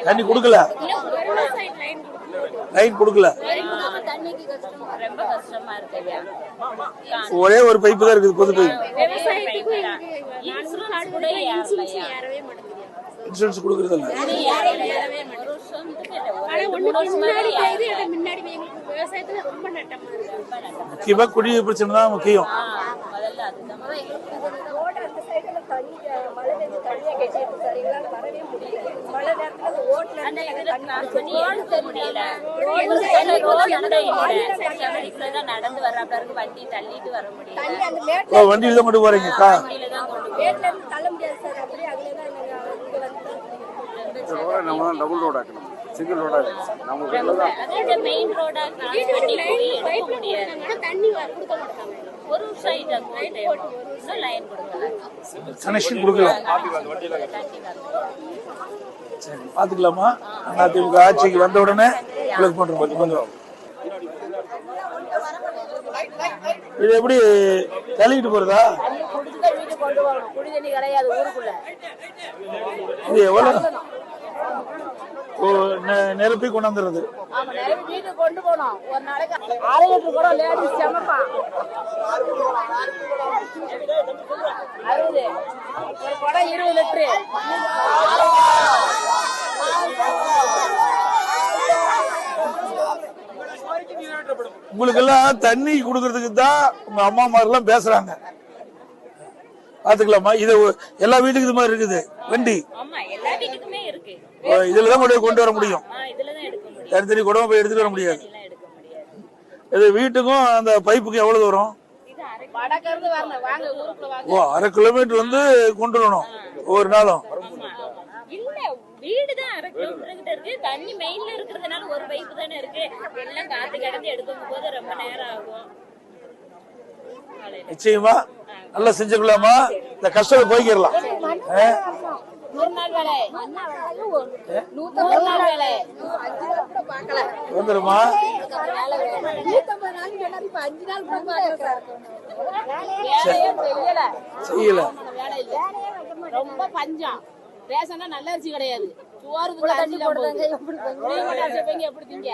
தண்ணி கொடுக்கல, லைன் கொடுக்கல. ஒரே ஒரு பைப்பு தான் இருக்குது, பொது பைப். இன்சூரன்ஸ் கொடுக்கறது இல்ல. முக்கியமா குடிநீர் பிரச்சனை தான் முக்கியம். வண்டியில தான் கொண்டு போறீங்கக்கா? டபுள் ரோட் ஆக்கணும், சிங்கிள் ரோடா மெயின் ரோடா ஒரு சைடு லைன் கனெக்ஷன் கொடுக்கல. சரி, பாத்துக்கலாமா? அதிமுக ஆட்சிக்கு வந்த உடனே உங்களுக்கு பண்றோம். இது எப்படி தள்ளிட்டு போறதா? இது எவ்வளவு நிரப்பி கொண்டாந்துறது? கொண்டு போனோம் ஒரு நாளைக்கு 6 லிட்டர் கூட லேடிஸ் சமைப்பா. 60 ஒரு குடம் 20 லிட்டரு. உங்களுக்கு எல்லாம் தண்ணி குடுக்கறதுக்கு தான் உங்க அம்மா மாதிரி எல்லாம் பேசுறாங்க. பாத்துக்கலாமா? இது எல்லா வீட்டுக்கு இது மாதிரி இருக்குது வண்டி. இதுலதான் கொண்டு வர முடியும், தனித்தனி குடமா போய் எடுத்துட்டு வர முடியாது. இது வீட்டுக்கும் அந்த பைப்புக்கும் எவ்வளவு தூரம்? ஓ, 1/2 கிலோமீட்டர் வந்து கொண்டு வரணும் ஒவ்வொரு நாளும். வீடுதான் 1/2 கிலோமீட்டர் இருக்கு. தண்ணி மெயின்ல இருக்கிறதுனால ஒரு பைப்பு தானே இருக்கு. எல்லாம் காத்து கிடந்து எடுக்கும் போது ரொம்ப நேரம் ஆகும். நிச்சயமா நல்லா செஞ்சுக்கலாமா? இந்த கஷ்டம் போய்க்கிடலாம். வந்துருமா? செய்யல. ரொம்ப பஞ்சம். ரேஷன்ல நல்ல அரிசி கிடையாது. சோறுக்கு தண்ணி போடுறாங்க. எப்படி திங்க?